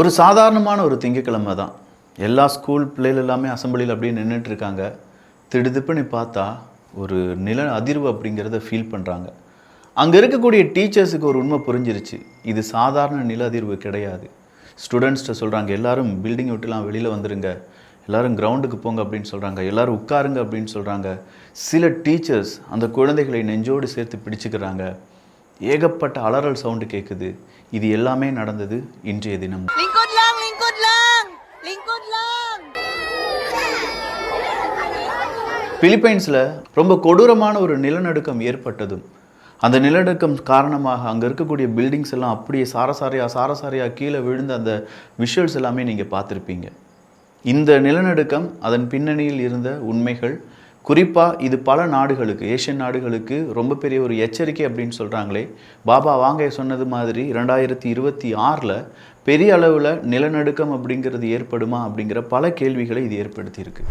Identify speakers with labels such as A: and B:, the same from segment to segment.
A: ஒரு சாதாரணமான ஒரு திங்கக்கிழமை தான். எல்லா ஸ்கூல் பிள்ளைகள் எல்லாமே அசெம்பிளியில் அப்படியே நின்றுட்டு இருக்காங்க. திடுதிப்புன்னு பார்த்தா ஒரு நில அதிர்வு அப்படிங்கிறத ஃபீல் பண்ணுறாங்க. அங்கே இருக்கக்கூடிய டீச்சர்ஸுக்கு ஒரு உண்மை புரிஞ்சிருச்சு. இது சாதாரண நில அதிர்வு கிடையாது. ஸ்டூடெண்ட்ஸ்கிட்ட சொல்கிறாங்க, எல்லாரும் பில்டிங் விட்டுலாம் வெளியில் வந்துடுங்க, எல்லோரும் கிரவுண்டுக்கு போங்க அப்படின்னு சொல்கிறாங்க, எல்லோரும் உட்காருங்க அப்படின்னு சொல்கிறாங்க. சில டீச்சர்ஸ் அந்த குழந்தைகளை நெஞ்சோடு சேர்த்து பிடிச்சிக்கிறாங்க. ஏகப்பட்ட அலறல் சவுண்டு கேட்குது. இது எல்லாமே நடந்தது இன்றைய தினம். பிலிப்பைன்ஸில் ரொம்ப கொடூரமான ஒரு நிலநடுக்கம் ஏற்பட்டதும் அந்த நிலநடுக்கம் காரணமாக அங்கே இருக்கக்கூடிய பில்டிங்ஸ் எல்லாம் அப்படியே சாரசாரியாக கீழே விழுந்த அந்த விஷுவல்ஸ் எல்லாமே நீங்கள் பார்த்துருப்பீங்க. இந்த நிலநடுக்கம் அதன் பின்னணியில் இருந்த உண்மைகள், குறிப்பாக இது பல நாடுகளுக்கு, ஏஷியன் நாடுகளுக்கு ரொம்ப பெரிய ஒரு எச்சரிக்கை அப்படின்னு சொல்கிறாங்களே. பாபா வாங்க சொன்னது மாதிரி 2026 பெரிய அளவில் நிலநடுக்கம் அப்படிங்கிறது ஏற்படுமா அப்படிங்கிற பல கேள்விகளை இது ஏற்படுத்தியிருக்கு.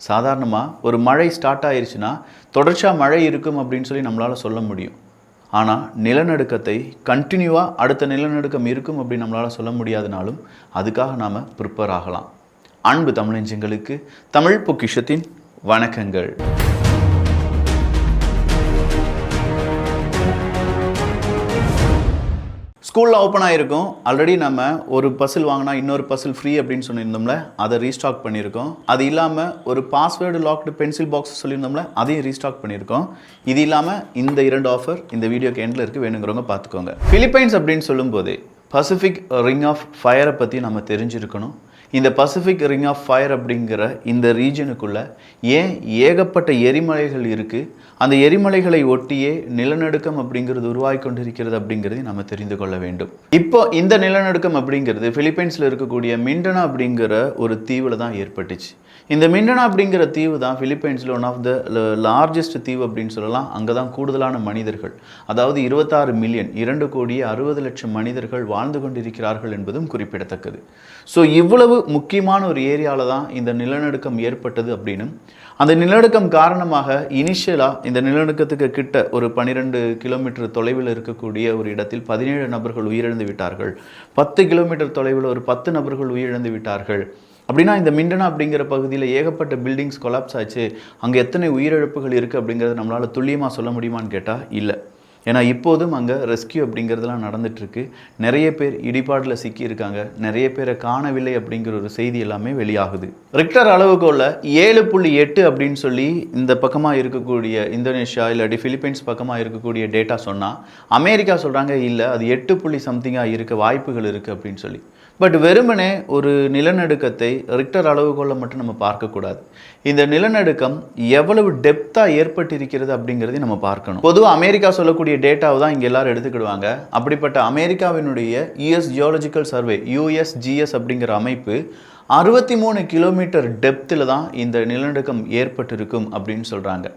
A: சாதாரணமாக ஒரு மழை ஸ்டார்ட் ஆயிடுச்சுன்னா தொடர்ச்சியாக மழை இருக்கும் அப்படின்னு சொல்லி நம்மளால் சொல்ல முடியும். ஆனால் நிலநடுக்கத்தை கண்டினியூவாக அடுத்த நிலநடுக்கம் இருக்கும் அப்படின்னு நம்மளால் சொல்ல முடியாதனாலும் அதுக்காக நாம் ப்ரிப்பேர் ஆகலாம். அன்பு தமிழஞ்சங்களுக்கு தமிழ் பொக்கிஷத்தின் வணக்கங்கள். ஸ்கூலில் ஓப்பன் ஆகிருக்கும். ஆல்ரெடி நம்ம ஒரு பசில் வாங்கினா இன்னொரு பசில் ஃப்ரீ அப்படின்னு சொல்லியிருந்தோம்ல, அதை ரீஸ்டாக் பண்ணியிருக்கோம். அது இல்லாமல் ஒரு பாஸ்வேர்டு லாக்டு பென்சில் பாக்ஸ் சொல்லியிருந்தோம்ல, அதையும் ரீஸ்டாக் பண்ணியிருக்கோம். இது இல்லாமல் இந்த 2 ஆஃபர் இந்த வீடியோக்கு எண்டில் இருக்குது, வேணுங்கிறவங்க பார்த்துக்கோங்க. பிலிப்பைன்ஸ் அப்படின்னு சொல்லும்போதே பசிபிக் ரிங் ஆஃப் ஃபயரை பற்றி நம்ம தெரிஞ்சிருக்கணும். இந்த பசிபிக் ரிங் ஆஃப் ஃபயர் அப்படிங்கிற இந்த ரீஜனுக்குள்ளே ஏன் ஏகப்பட்ட எரிமலைகள் இருக்குது, அந்த எரிமலைகளை ஒட்டியே நிலநடுக்கம் அப்படிங்கிறது உருவாகி கொண்டிருக்கிறது அப்படிங்கிறதை நம்ம தெரிந்து கொள்ள வேண்டும். இப்போ இந்த நிலநடுக்கம் அப்படிங்கிறது பிலிப்பைன்ஸில் இருக்கக்கூடிய மிண்டனா அப்படிங்கிற ஒரு தீவில் தான் ஏற்பட்டுச்சு. இந்த மிண்டனா அப்படிங்கிற தீவு தான் பிலிப்பைன்ஸில் ஒன் ஆஃப் த லார்ஜஸ்ட் தீவு அப்படின்னு சொல்லலாம். அங்கே தான் கூடுதலான மனிதர்கள், அதாவது 26 மில்லியன் 2,60,00,000 மனிதர்கள் வாழ்ந்து கொண்டிருக்கிறார்கள் என்பதும் குறிப்பிடத்தக்கது. ஸோ இவ்வளவு முக்கியமான ஒரு ஏரியாவில் தான் இந்த நிலநடுக்கம் ஏற்பட்டது அப்படின்னும், அந்த நிலநடுக்கம் காரணமாக இனிஷியலாக இந்த நிலநடுக்கத்துக்கு கிட்ட ஒரு 12 கிலோமீட்டர் தொலைவில் இருக்கக்கூடிய ஒரு இடத்தில் 17 நபர்கள் உயிரிழந்து விட்டார்கள். 10 கிலோமீட்டர் தொலைவில் ஒரு 10 நபர்கள் உயிரிழந்து விட்டார்கள். அப்படின்னா இந்த மிண்டனா அப்படிங்கிற பகுதியில் ஏகப்பட்ட பில்டிங்ஸ் கொலாப்ஸ் ஆச்சு. அங்கே எத்தனை உயிரிழப்புகள் இருக்குது அப்படிங்கிறத நம்மளால் துல்லியமாக சொல்ல முடியுமான்னு கேட்டால் இல்லை. ஏன்னா இப்போதும் அங்கே ரெஸ்கியூ அப்படிங்கிறதுலாம் நடந்துகிட்ருக்கு. நிறைய பேர் இடிபாடில் சிக்கியிருக்காங்க, நிறைய பேரை காணவில்லை அப்படிங்கிற ஒரு செய்தி எல்லாமே வெளியாகுது. ரிக்டர் அளவுகோலில் 7.8 அப்படின்னு சொல்லி இந்த பக்கமாக இருக்கக்கூடிய இந்தோனேஷியா இல்லாட்டி பிலிப்பைன்ஸ் பக்கமாக இருக்கக்கூடிய டேட்டா சொன்னால், அமெரிக்கா சொல்கிறாங்க இல்லை அது 8 சம்திங்காக இருக்க வாய்ப்புகள் இருக்குது அப்படின்னு சொல்லி. பட் வெறுமனே ஒரு நிலநடுக்கத்தை ரிக்டர் அளவுகோலில் மட்டும் நம்ம பார்க்கக்கூடாது. இந்த நிலநடுக்கம் எவ்வளவு டெப்த்தாக ஏற்பட்டிருக்கிறது அப்படிங்கிறதையும் நம்ம பார்க்கணும். பொதுவாக அமெரிக்கா சொல்லக்கூடிய டேட்டாவை தான் இங்கே எல்லாரும் எடுத்துக்கிடுவாங்க. அப்படிப்பட்ட அமெரிக்காவினுடைய யுஎஸ் ஜியாலஜிக்கல் சர்வே USGS அப்படிங்கிற அமைப்பு 63 கிலோமீட்டர் டெப்த்தில் தான் இந்த நிலநடுக்கம் ஏற்பட்டிருக்கும் அப்படின்னு சொல்கிறாங்க.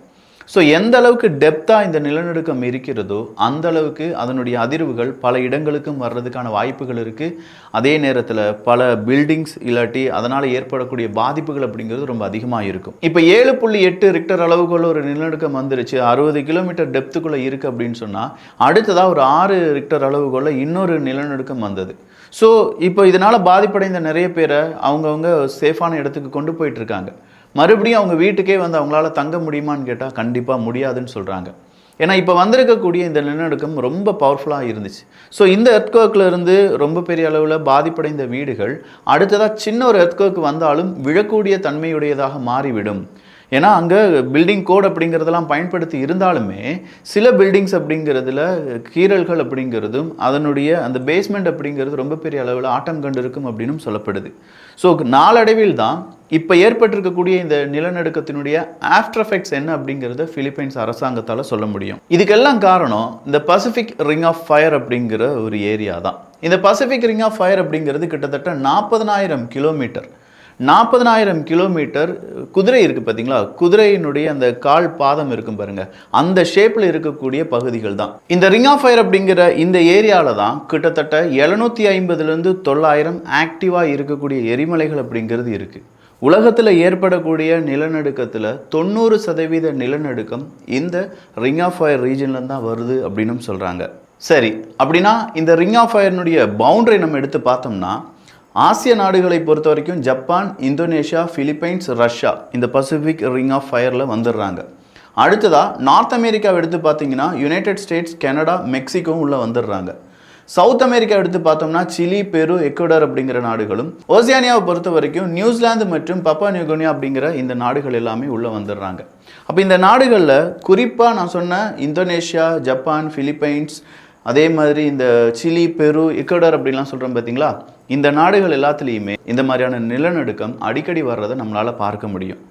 A: ஸோ எந்த அளவுக்கு டெப்த்தாக இந்த நிலநடுக்கம் இருக்கிறதோ அந்த அளவுக்கு அதனுடைய அதிர்வுகள் பல இடங்களுக்கும் வர்றதுக்கான வாய்ப்புகள் இருக்குது. அதே நேரத்தில் பல பில்டிங்ஸ் இல்லாட்டி அதனால் ஏற்படக்கூடிய பாதிப்புகள் அப்படிங்கிறது ரொம்ப அதிகமாக இருக்கும். இப்போ 7.8 ரிக்டர் அளவுக்குள்ள ஒரு நிலநடுக்கம் வந்துருச்சு, 60 கிலோமீட்டர் டெப்த்துக்குள்ளே இருக்குது அப்படின்னு சொன்னால், அடுத்ததாக ஒரு 6 ரிக்டர் அளவுக்குள்ள இன்னொரு நிலநடுக்கம் வந்தது. ஸோ இப்போ இதனால் பாதிப்படைந்த நிறைய பேரை அவங்கவுங்க சேஃபான இடத்துக்கு கொண்டு போயிட்டுருக்காங்க. மறுபடியும் அவங்க வீட்டுக்கே வந்து அவங்களால தங்க முடியுமான்னு கேட்டால் கண்டிப்பாக முடியாதுன்னு சொல்கிறாங்க. ஏன்னா இப்போ வந்திருக்கக்கூடிய இந்த நிலநடுக்கம் ரொம்ப பவர்ஃபுல்லாக இருந்துச்சு. ஸோ இந்த எர்த்குவேக்கில் இருந்து ரொம்ப பெரிய அளவில் பாதிப்படைந்த வீடுகள் அடுத்ததாக சின்ன ஒரு எர்த்குவேக் வந்தாலும் விழக்கூடிய தன்மையுடையதாக மாறிவிடும். ஏன்னா அங்கே பில்டிங் கோட் அப்படிங்கிறதெல்லாம் பயன்படுத்தி இருந்தாலுமே சில பில்டிங்ஸ் அப்படிங்கிறதுல கீறல்கள் அப்படிங்கிறதும் அதனுடைய அந்த பேஸ்மெண்ட் அப்படிங்கிறது ரொம்ப பெரிய அளவில் ஆட்டம் கண்டு இருக்கும் அப்படின்னும் சொல்லப்படுது. ஸோ நாளடைவில் தான் இப்போ ஏற்பட்டிருக்கக்கூடிய இந்த நிலநடுக்கத்தினுடைய ஆஃப்டர் எஃபெக்ட்ஸ் என்ன அப்படிங்கிறத பிலிப்பைன்ஸ் அரசாங்கத்தால் சொல்ல முடியும். இதுக்கெல்லாம் காரணம் இந்த பசிபிக் ரிங் ஆஃப் ஃபயர் அப்படிங்கிற ஒரு ஏரியா தான். இந்த பசிபிக் ரிங் ஆஃப் ஃபயர் அப்படிங்கிறது கிட்டத்தட்ட 40,000 கிலோமீட்டர் 40,000 கிலோமீட்டர் குதிரை இருக்குது பார்த்தீங்களா, குதிரையினுடைய அந்த கால் பாதம் இருக்கும் பாருங்க, அந்த ஷேப்பில் இருக்கக்கூடிய பகுதிகள் தான் இந்த ரிங் ஆஃப் ஃபயர் அப்படிங்கிற இந்த ஏரியாவில் தான் கிட்டத்தட்ட 750லேருந்து 900 ஆக்டிவாக இருக்கக்கூடிய எரிமலைகள் அப்படிங்கிறது இருக்குது. உலகத்தில் ஏற்படக்கூடிய நிலநடுக்கத்தில் 90% நிலநடுக்கம் இந்த ரிங் ஆஃப் ஃபயர் ரீஜன்லேருந்து தான் வருது அப்படின்னு சொல்கிறாங்க. சரி, அப்படின்னா இந்த ரிங் ஆஃப் ஃபயர்னுடைய பவுண்டரி நம்ம எடுத்து பார்த்தோம்னா ஆசிய நாடுகளை பொறுத்த வரைக்கும் ஜப்பான், இந்தோனேஷியா, பிலிப்பைன்ஸ், ரஷ்யா இந்த பசிபிக் ரிங் ஆஃப் ஃபயரில் வந்துடுறாங்க. அடுத்ததாக நார்த் அமெரிக்காவை எடுத்து பார்த்தீங்கன்னா யுனைடெட் ஸ்டேட்ஸ், கனடா, மெக்சிகோவும் உள்ளே வந்துடுறாங்க. சவுத் அமெரிக்கா எடுத்து பார்த்தோம்னா சிலி, பெரு, எக்குவடார் அப்படிங்கிற நாடுகளும், ஓசியானியாவை பொறுத்த வரைக்கும் நியூசிலாந்து மற்றும் பப்பா நியூகினியா அப்படிங்கிற இந்த நாடுகள் எல்லாமே உள்ளே வந்துடுறாங்க. அப்போ இந்த நாடுகளில் குறிப்பாக நான் சொன்ன இந்தோனேஷியா, ஜப்பான், பிலிப்பைன்ஸ், அதே மாதிரி இந்த சிலி, பெரு, எக்குவடார் அப்படின்லாம் சொல்கிறோம் பார்த்தீங்களா, இந்த நாடுகள் எல்லாத்துலேயுமே இந்த மாதிரியான நிலநடுக்கம் அடிக்கடி வர்றதை நம்மளால் பார்க்க முடியும்.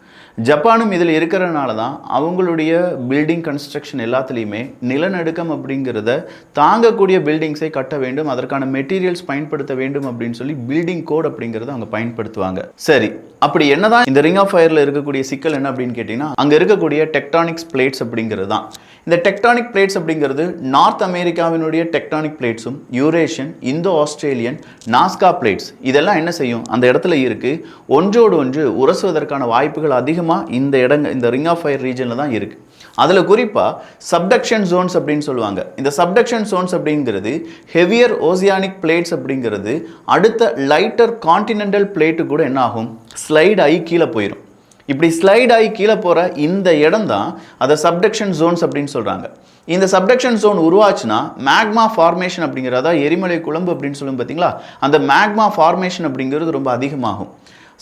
A: ஜப்பானும் இதில் இருக்கிறனால தான் அவங்களுடைய பில்டிங் கன்ஸ்ட்ரக்ஷன் எல்லாத்துலேயுமே நிலநடுக்கம் அப்படிங்கிறத தாங்கக்கூடிய பில்டிங்ஸை கட்ட வேண்டும், அதற்கான மெட்டீரியல்ஸ் பயன்படுத்த வேண்டும் அப்படின்னு சொல்லி பில்டிங் கோட் அப்படிங்கிறத அவங்க பயன்படுத்துவாங்க. சரி, அப்படி என்னதான் இந்த ரிங் ஆஃப் ஃபயரில் இருக்கக்கூடிய சிக்கல் என்ன அப்படின்னு கேட்டிங்கன்னா, அங்கே இருக்கக்கூடிய டெக்டானிக்ஸ் பிளேட்ஸ் அப்படிங்கிறது தான். இந்த டெக்டானிக் பிளேட்ஸ் அப்படிங்கிறது நார்த் அமெரிக்காவினுடைய டெக்டானிக் பிளேட்ஸும், Eurasian, Indo Australian, Nazca plates இதெல்லாம் என்ன செய்யும், அந்த இடத்துல இருக்கு, ஒன்றோடு ஒன்று உரசுவதற்கான வாய்ப்புகள் அதிகமாக இந்த ரிங் ஆஃப் ஃபயர் ரீஜனில் தான் இருக்கு. அதில் குறிப்பாக சப்டக்ஷன் ஜோன்ஸ் அப்படின்னு சொல்லுவாங்க. இந்த சப்டக்ஷன் ஜோன்ஸ் அப்படிங்கிறது ஹெவியர் ஓசியானிக் பிளேட்ஸ் அப்படிங்கிறது அடுத்த லைட்டர் கான்டினென்டல் பிளேட்டு கூட என்ன ஆகும், ஸ்லைட் ஆகி கீழே போயிடும். இப்படி ஸ்லைட் ஆகி கீழே போகிற இந்த இடம் தான் அதை சப்டக்ஷன் ஜோன்ஸ் அப்படின்னு சொல்கிறாங்க. இந்த சப்டக்ஷன் ஜோன் உருவாச்சுன்னா மேக்மா ஃபார்மேஷன் அப்படிங்கிறதா எரிமலை குழம்பு அப்படின்னு சொல்லும் பார்த்தீங்களா, அந்த மேக்மா ஃபார்மேஷன் அப்படிங்கிறது ரொம்ப அதிகமாகும்.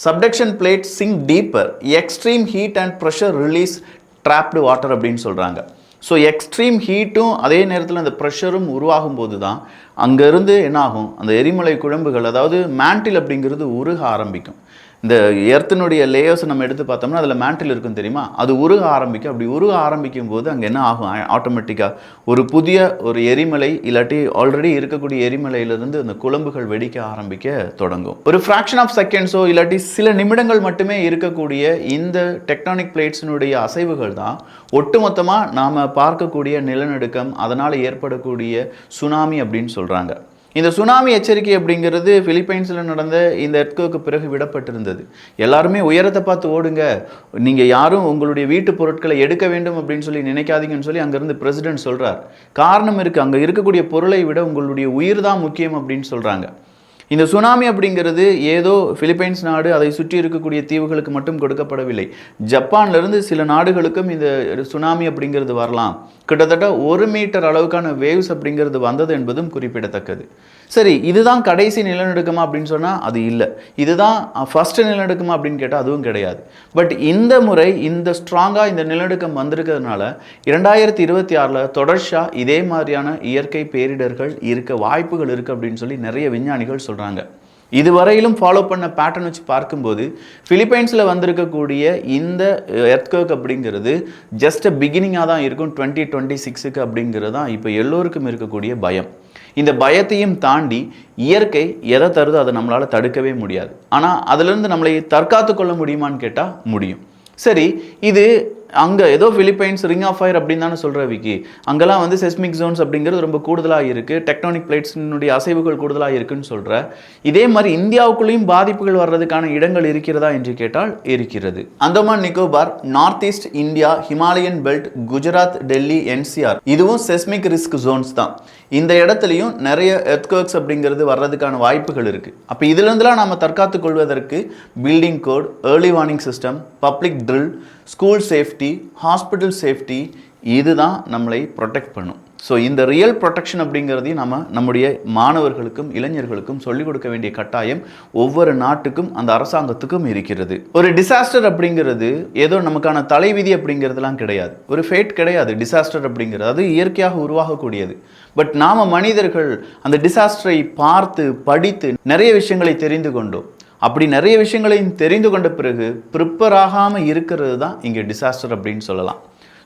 A: Subduction plate sink deeper, extreme heat and pressure release trapped water அப்படின்னு சொல்கிறாங்க. ஸோ எக்ஸ்ட்ரீம் ஹீட்டும் அதே நேரத்தில் அந்த ப்ரெஷரும் உருவாகும் போது தான் அங்கேருந்து என்ன ஆகும், அந்த எரிமலை குழம்புகள் அதாவது மேண்டில் அப்படிங்கிறது உருக ஆரம்பிக்கும். இந்த எர்த்தினுடைய லேயர்ஸ் நம்ம எடுத்து பார்த்தோம்னா அதில் மேண்டில் இருக்கும் தெரியுமா, அது உருக ஆரம்பிக்கும். அப்படி உருக ஆரம்பிக்கும் போது அங்கே என்ன ஆகும், ஆட்டோமேட்டிக்காக ஒரு புதிய ஒரு எரிமலை இல்லாட்டி ஆல்ரெடி இருக்கக்கூடிய எரிமலையிலிருந்து அந்த குழம்புகள் வெடிக்க ஆரம்பிக்க தொடங்கும். ஒரு ஃப்ராக்ஷன் ஆஃப் செகண்ட்ஸோ இல்லாட்டி சில நிமிடங்கள் மட்டுமே இருக்கக்கூடிய இந்த டெக்டானிக் பிளேட்ஸினுடைய அசைவுகள் தான் ஒட்டுமொத்தமாக நாம் பார்க்கக்கூடிய நிலநடுக்கம், அதனால் ஏற்படக்கூடிய சுனாமி அப்படின்னு சொல்கிறாங்க. இந்த சுனாமி எச்சரிக்கை அப்படிங்கிறது பிலிப்பைன்ஸில் நடந்த இந்த எர்த்குவேக்கு பிறகு விடப்பட்டிருந்தது. எல்லாருமே உயரத்தை பார்த்து ஓடுங்க, நீங்கள் யாரும் உங்களுடைய வீட்டு பொருட்களை எடுக்க வேண்டும் அப்படின்னு சொல்லி நினைக்காதீங்கன்னு சொல்லி அங்கேருந்து பிரசிடென்ட் சொல்கிறார். காரணம் இருக்குது, அங்கே இருக்கக்கூடிய பொருளை விட உங்களுடைய உயிர் தான் முக்கியம் அப்படின்னு சொல்கிறாங்க. இந்த சுனாமி அப்படிங்கிறது ஏதோ பிலிப்பைன்ஸ் நாடு அதை சுற்றி இருக்கக்கூடிய தீவுகளுக்கு மட்டும் கொடுக்கப்படவில்லை. ஜப்பான்லேருந்து சில நாடுகளுக்கும் இந்த சுனாமி அப்படிங்கிறது வரலாம். கிட்டத்தட்ட 1 மீட்டர் அளவுக்கான வேவ்ஸ் அப்படிங்கிறது வந்தது என்பதும் குறிப்பிடத்தக்கது. சரி, இதுதான் கடைசி நிலநடுக்கமா அப்படின்னு சொன்னால் அது இல்லை. இதுதான் ஃபர்ஸ்ட் நிலநடுக்கமா அப்படின்னு கேட்டால் அதுவும் கிடையாது. பட் இந்த முறை இந்த ஸ்ட்ராங்காக இந்த நிலநடுக்கம் வந்திருக்கிறதுனால 2026 தொடர்ச்சியாக இதே மாதிரியான இயற்கை பேரிடர்கள் இருக்க வாய்ப்புகள் இருக்குது அப்படின்னு சொல்லி நிறைய விஞ்ஞானிகள் சொல்கிறாங்க. இதுவரையிலும் ஃபாலோ பண்ண பேட்டர்ன் வச்சு பார்க்கும்போது பிலிப்பைன்ஸில் வந்திருக்கக்கூடிய இந்த எர்த்குவேக் அப்படிங்கிறது ஜஸ்ட் பிகினிங்காக தான் இருக்கும் 2026 அப்படிங்கிறது தான் இப்போ எல்லோருக்கும் இருக்கக்கூடிய பயம். இந்த பயத்தையும் தாண்டி இயற்கை எதை தருதோ அதை நம்மளால் தடுக்கவே முடியாது. ஆனால் அதிலிருந்து நம்மளை தற்காத்து கொள்ள முடியுமான்னு கேட்டால் முடியும். சரி, இது அங்கே ஏதோ பிலிப்பைன்ஸ் ரிங் ஆஃப் ஃபயர் அப்படின்னு தானே சொல்கிற விக்கி, அங்கெல்லாம் வந்து செஸ்மிக் ஜோன்ஸ் அப்படிங்கிறது ரொம்ப கூடுதலாக இருக்குது, டெக்டானிக் பிளேட்ஸினுடைய அசைவுகள் கூடுதலாக இருக்குன்னு சொல்கிற. இதே மாதிரி இந்தியாவுக்குள்ளேயும் பாதிப்புகள் வர்றதுக்கான இடங்கள் இருக்கிறதா என்று கேட்டால் இருக்கிறது. Andaman Nicobar, north east India, Himalayan belt, Gujarat, Delhi, NCR இதுவும் செஸ்மிக் ரிஸ்க் ஜோன்ஸ் தான். இந்த இடத்துலையும் நிறைய எர்த்குவேக்ஸ் அப்படிங்கிறது வர்றதுக்கான வாய்ப்புகள் இருக்குது. அப்போ இதுலேருந்துலாம் நம்ம தற்காத்து கொள்வதற்கு building code, early warning system, public drill, school safety, hospital safety இதுதான் நம்மளை ப்ரொடெக்ட் பண்ணும். ஸோ இந்த ரியல் ப்ரொடெக்ஷன் அப்படிங்கிறதையும் நம்முடைய மாணவர்களுக்கும் இளைஞர்களுக்கும் சொல்லிக் கொடுக்க வேண்டிய கட்டாயம் ஒவ்வொரு நாட்டுக்கும் அந்த அரசாங்கத்துக்கும் இருக்கிறது. ஒரு டிசாஸ்டர் அப்படிங்கிறது ஏதோ நமக்கான தலைவிதி அப்படிங்கிறதுலாம் கிடையாது, ஒரு ஃபேட் கிடையாது. டிசாஸ்டர் அப்படிங்கிறது அது இயற்கையாக உருவாகக்கூடியது. பட் நாம் மனிதர்கள் அந்த டிசாஸ்டரை பார்த்து படித்து நிறைய விஷயங்களை தெரிந்து கொண்டோம். அப்படி நிறைய விஷயங்களையும் தெரிந்து கொண்ட பிறகு ப்ரிப்பேர் ஆகாமல் இருக்கிறது தான் இங்கே டிசாஸ்டர் அப்படின்னு சொல்லலாம்.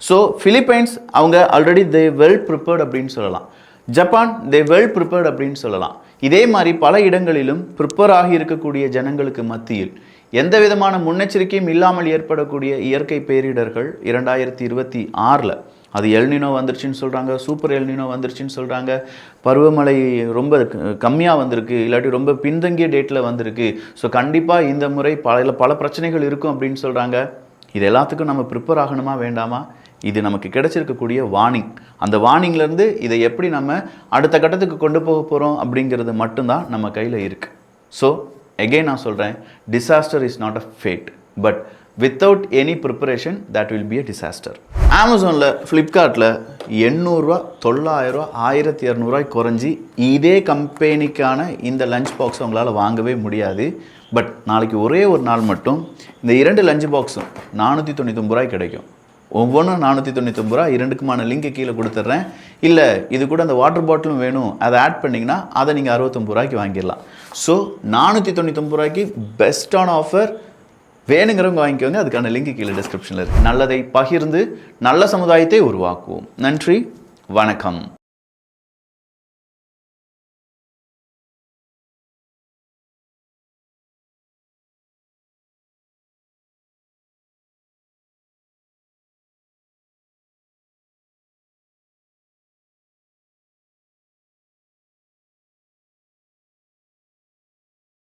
A: ஸோ பிலிப்பைன்ஸ் அவங்க ஆல்ரெடி தே வெல் ப்ரிப்பேர்ட் அப்படின்னு சொல்லலாம். ஜப்பான் தே வெல் ப்ரிப்பேர்ட் அப்படின்னு சொல்லலாம். இதே மாதிரி பல இடங்களிலும் ப்ரிப்பேர் ஆகி இருக்கக்கூடிய ஜனங்களுக்கு மத்தியில் எந்த விதமான முன்னெச்சரிக்கையும் இல்லாமல் ஏற்படக்கூடிய இயற்கை பேரிடர்கள் 2026 அது எல்னினோ வந்துருச்சுன்னு சொல்கிறாங்க, சூப்பர் எல்னினோ வந்துருச்சுன்னு சொல்கிறாங்க, பருவமழை ரொம்ப கம்மியாக வந்திருக்கு, இல்லாட்டி ரொம்ப பின்தங்கிய டேட்டில் வந்திருக்கு. ஸோ கண்டிப்பாக இந்த முறை பல பிரச்சனைகள் இருக்கும் அப்படின்னு சொல்கிறாங்க. இது எல்லாத்துக்கும் நம்ம ப்ரிப்பேர் ஆகணுமா வேண்டாமா? இது நமக்கு கிடைச்சிருக்கக்கூடிய வார்னிங். அந்த வார்னிங்லேருந்து இதை எப்படி நம்ம அடுத்த கட்டத்துக்கு கொண்டு போக போகிறோம் அப்படிங்கிறது மட்டும்தான் நம்ம கையில் இருக்குது. ஸோ எகெயின் நான் சொல்கிறேன், disaster is not a fate, but without any preparation that will be a disaster. அமேசானில், ஃப்ளிப்கார்ட்டில் 800 ரூபா, 900 ரூபா, 1200 குறைஞ்சி இதே கம்பெனிக்கான இந்த லஞ்ச் பாக்ஸ் உங்களால் வாங்கவே முடியாது. பட் நாளைக்கு ஒரே ஒரு நாள் மட்டும் இந்த 2 லஞ்ச் பாக்ஸும் 499 ரூபாய்க்கு கிடைக்கும். ஒவ்வொன்றும் 499 ரூபா. 2க்குமான லிங்க் கீழே கொடுத்துட்றேன். இல்லை இது கூட அந்த வாட்டர் பாட்டிலும் வேணும், அதை ஆட் பண்ணிங்கன்னா அதை நீங்கள் 69 ரூபாய்க்கு வாங்கிடலாம். ஸோ 499 ரூபாய்க்கு பெஸ்ட்டான ஆஃபர். வேணுங்கிறவங்க வாங்கிக்கோங்க. அதுக்கான லிங்க் கீழே டிஸ்கிரிப்ஷனில் இருக்குது. நல்லதை பகிர்ந்து நல்ல சமுதாயத்தை உருவாக்குவோம். நன்றி, வணக்கம்.